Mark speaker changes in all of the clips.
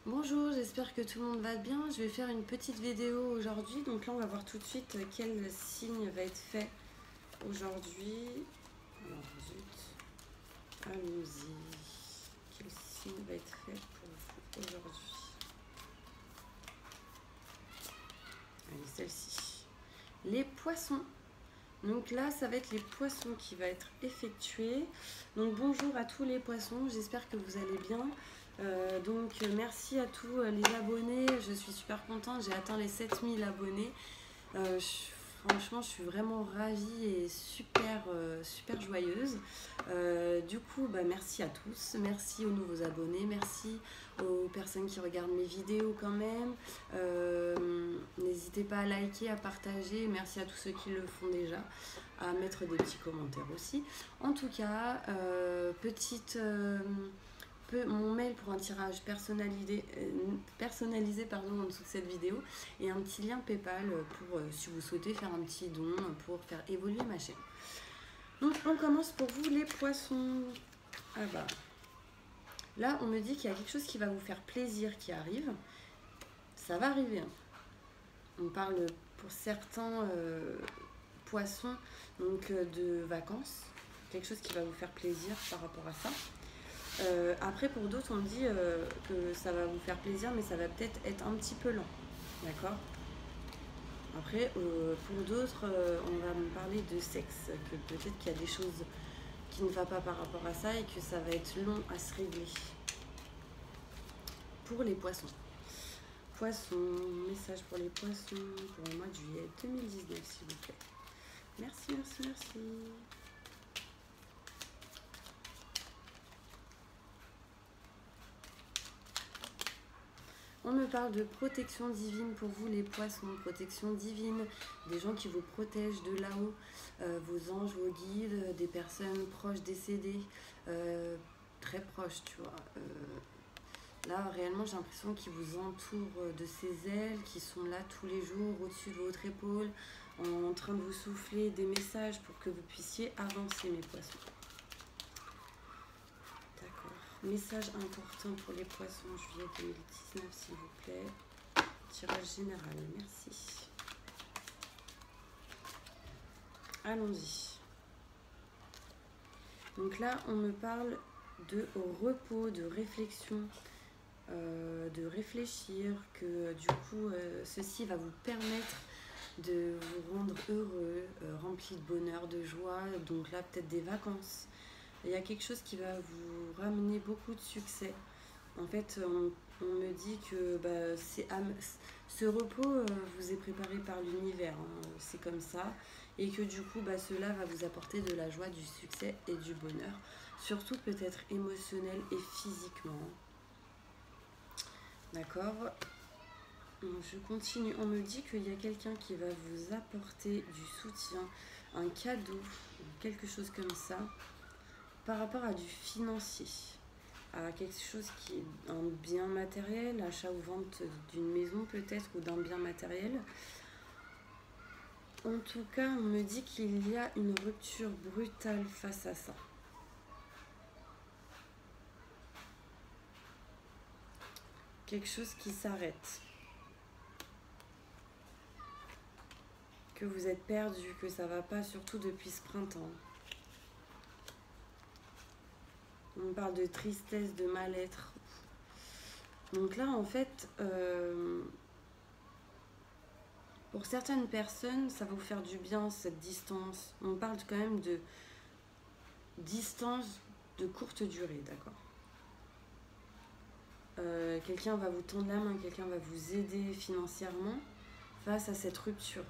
Speaker 1: Bonjour, j'espère que tout le monde va bien. Je vais faire une petite vidéo aujourd'hui. Donc là, on va voir tout de suite quel signe va être fait aujourd'hui. Alors, zut, allons-y. Quel signe va être fait pour vous aujourd'hui? Allez, celle-ci. Les poissons. Donc là, ça va être les poissons qui va être effectué. Donc bonjour à tous les poissons, j'espère que vous allez bien. Merci à tous les abonnés, je suis super contente, j'ai atteint les 7000 abonnés. Franchement, je suis vraiment ravie et super joyeuse. Merci à tous, merci aux nouveaux abonnés, merci aux personnes qui regardent mes vidéos quand même. N'hésitez pas à liker, à partager, merci à tous ceux qui le font déjà, à mettre des petits commentaires aussi. En tout cas, mon mail pour un tirage personnalisé en dessous de cette vidéo et un petit lien PayPal pour si vous souhaitez faire un petit don pour faire évoluer ma chaîne. Donc on commence pour vous les poissons. Ah bah là on me dit qu'il y a quelque chose qui va vous faire plaisir qui arrive. Ça va arriver. On parle pour certains poissons donc de vacances. Quelque chose qui va vous faire plaisir par rapport à ça. Après pour d'autres on me dit que ça va vous faire plaisir mais ça va peut-être être un petit peu lent, d'accord. Après pour d'autres on va me parler de sexe, que peut-être qu'il y a des choses qui ne vont pas par rapport à ça et que ça va être long à se régler. Pour les poissons, message pour les poissons pour le mois de juillet 2019 s'il vous plaît. Merci. On me parle de protection divine pour vous les poissons, protection divine, des gens qui vous protègent de là-haut, vos anges, vos guides, des personnes proches décédées, très proches, tu vois. Là, réellement, j'ai l'impression qu'ils vous entourent de ces ailes, qui sont là tous les jours, au-dessus de votre épaule, en train de vous souffler des messages pour que vous puissiez avancer, mes poissons. Message important pour les poissons juillet 2019 s'il vous plaît. Tirage général, merci. Allons-y. Donc là on me parle de repos, de réflexion, de réfléchir, que du coup ceci va vous permettre de vous rendre heureux, rempli de bonheur, de joie. Donc là peut-être des vacances. Il y a quelque chose qui va vous ramener beaucoup de succès. En fait, on me dit que ce repos vous est préparé par l'univers, hein, c'est comme ça. Et que du coup, cela va vous apporter de la joie, du succès et du bonheur. Surtout peut-être émotionnel et physiquement. D'accord. Je continue. On me dit qu'il y a quelqu'un qui va vous apporter du soutien, un cadeau, quelque chose comme ça, par rapport à du financier, à quelque chose qui est un bien matériel, achat ou vente d'une maison peut-être, ou d'un bien matériel. En tout cas, on me dit qu'il y a une rupture brutale face à ça. Quelque chose qui s'arrête. Que vous êtes perdu, que ça va pas, surtout depuis ce printemps. On parle de tristesse, de mal-être. Donc là, en fait, pour certaines personnes, ça va vous faire du bien, cette distance. On parle quand même de distance de courte durée, d'accord. Quelqu'un va vous tendre la main, quelqu'un va vous aider financièrement face à cette rupture.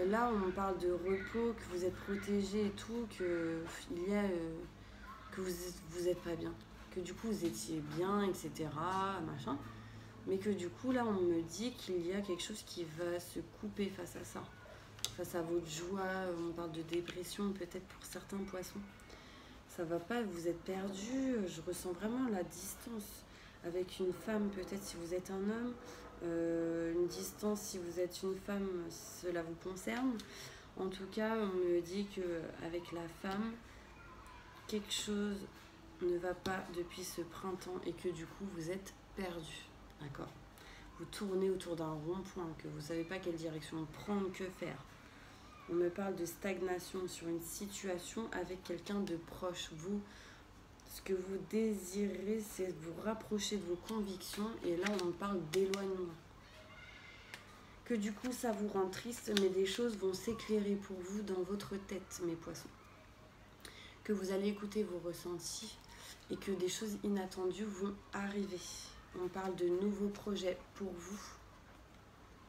Speaker 1: Là, on parle de repos, que vous êtes protégé et tout, que vous êtes pas bien, que du coup vous étiez bien, etc. Machin. Mais que du coup, là, on me dit qu'il y a quelque chose qui va se couper face à ça. Face à votre joie, on parle de dépression peut-être pour certains poissons. Ça va pas, vous êtes perdu, je ressens vraiment la distance avec une femme, peut-être si vous êtes un homme, une distance si vous êtes une femme, cela vous concerne. En tout cas, on me dit qu'avec la femme, quelque chose ne va pas depuis ce printemps et que du coup vous êtes perdu, d'accord? Vous tournez autour d'un rond-point, que vous ne savez pas quelle direction prendre, que faire. On me parle de stagnation sur une situation avec quelqu'un de proche. Vous, ce que vous désirez, c'est vous rapprocher de vos convictions. Et là, on parle d'éloignement. Que du coup, ça vous rend triste, mais des choses vont s'éclairer pour vous dans votre tête, mes poissons. Que vous allez écouter vos ressentis et que des choses inattendues vont arriver. On parle de nouveaux projets pour vous.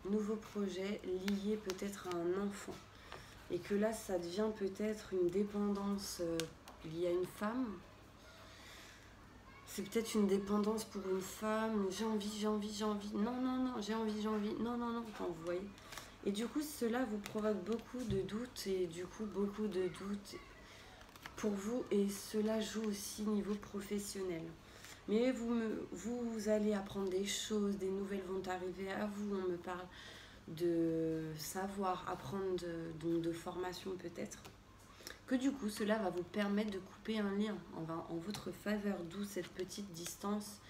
Speaker 1: Nouveaux projets liés peut-être à un enfant. Et que là, ça devient peut-être une dépendance liée à une femme. C'est peut-être une dépendance pour une femme. J'ai envie. Non, j'ai envie. Non. Enfin, vous voyez. Et du coup, cela vous provoque beaucoup de doutes. Et du coup, beaucoup de doutes pour vous. Et cela joue aussi niveau professionnel. Mais vous allez apprendre des choses. Des nouvelles vont arriver à vous. On me parle de savoir, apprendre de formation peut-être, que du coup cela va vous permettre de couper un lien en votre faveur, d'où cette petite distance,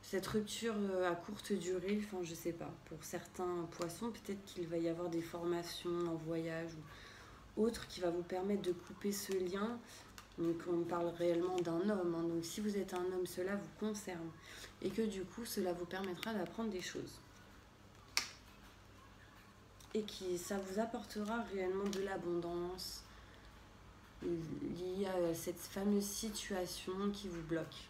Speaker 1: cette rupture à courte durée. Enfin, je sais pas, pour certains poissons peut-être qu'il va y avoir des formations en voyage ou autre qui va vous permettre de couper ce lien. Donc on parle réellement d'un homme, hein. Donc si vous êtes un homme, cela vous concerne et que du coup cela vous permettra d'apprendre des choses. Et ça vous apportera réellement de l'abondance liée à cette fameuse situation qui vous bloque.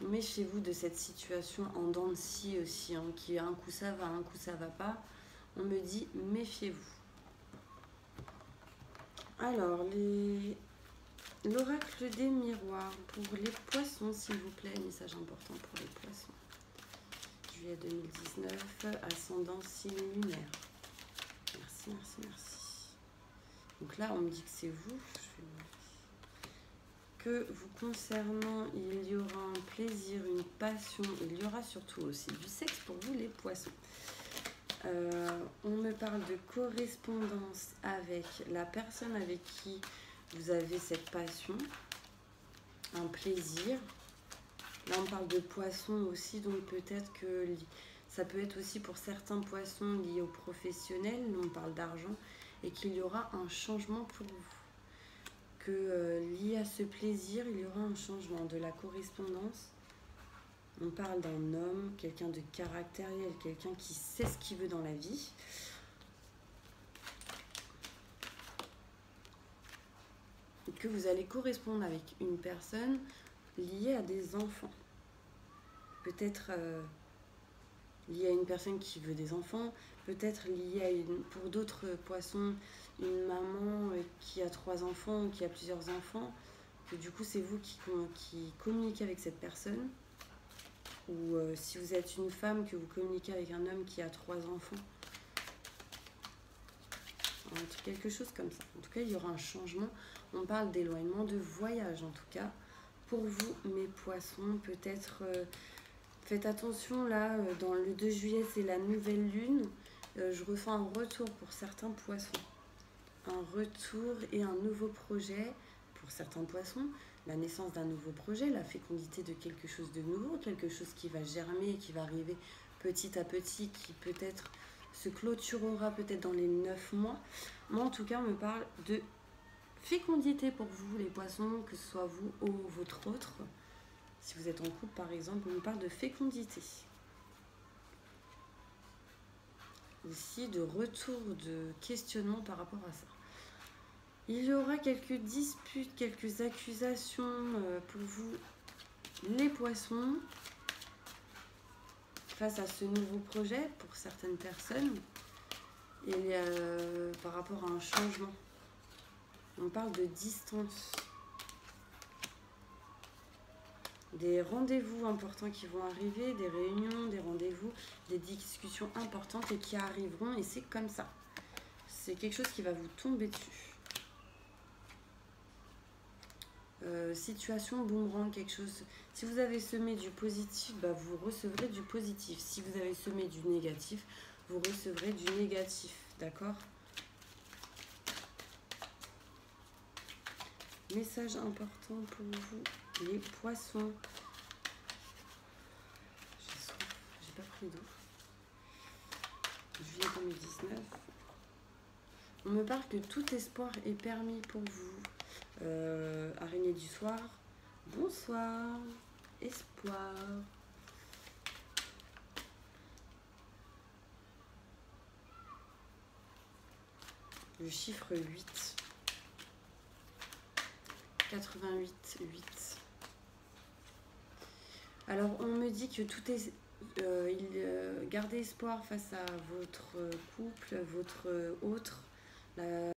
Speaker 1: Méfiez-vous de cette situation en dents de scie aussi, hein, qui un coup ça va, un coup ça va pas. On me dit méfiez-vous. Alors, l'oracle des miroirs pour les poissons, s'il vous plaît, message important pour les poissons. Juillet 2019, ascendant signe lunaire. Merci. Donc là, on me dit que c'est vous. Que vous concernant, il y aura un plaisir, une passion. Il y aura surtout aussi du sexe pour vous, les poissons. On me parle de correspondance avec la personne avec qui vous avez cette passion, un plaisir. Là, on parle de poissons aussi, donc peut-être que ça peut être aussi pour certains poissons liés au professionnel. On parle d'argent et qu'il y aura un changement pour vous. Que lié à ce plaisir, il y aura un changement de la correspondance. On parle d'un homme, quelqu'un de caractériel, quelqu'un qui sait ce qu'il veut dans la vie. Et que vous allez correspondre avec une personne liée à des enfants. Peut-être liée à une personne qui veut des enfants, peut-être liée à pour d'autres poissons, une maman qui a 3 enfants ou qui a plusieurs enfants, que du coup c'est vous qui communiquez avec cette personne. Ou si vous êtes une femme, que vous communiquez avec un homme qui a 3 enfants. Quelque chose comme ça. En tout cas, il y aura un changement. On parle d'éloignement, de voyage en tout cas. Pour vous, mes poissons, peut-être faites attention là, dans le 2 juillet, c'est la nouvelle lune. Je ressens un retour pour certains poissons. Un retour et un nouveau projet pour certains poissons. La naissance d'un nouveau projet, la fécondité de quelque chose de nouveau, quelque chose qui va germer, qui va arriver petit à petit, qui peut-être se clôturera peut-être dans les 9 mois. Moi, en tout cas, on me parle de fécondité pour vous, les poissons, que ce soit vous ou votre autre. Si vous êtes en couple, par exemple, on me parle de fécondité. Aussi de retour, de questionnement par rapport à ça. Il y aura quelques disputes, quelques accusations pour vous, les poissons, face à ce nouveau projet pour certaines personnes. Et par rapport à un changement. On parle de distance. Des rendez-vous importants qui vont arriver, des réunions, des rendez-vous, des discussions importantes et qui arriveront. Et c'est comme ça. C'est quelque chose qui va vous tomber dessus. Situation boomerang, quelque chose. Si vous avez semé du positif, bah, vous recevrez du positif. Si vous avez semé du négatif, vous recevrez du négatif. D'accord? Message important pour vous, les poissons. J'ai soif, j'ai pas pris d'eau. Juillet 2019. On me parle que tout espoir est permis pour vous. Araignée du soir. Bonsoir. Espoir. Le chiffre 8. 88, 8. Alors, on me dit que tout est... gardez espoir face à votre couple, votre autre.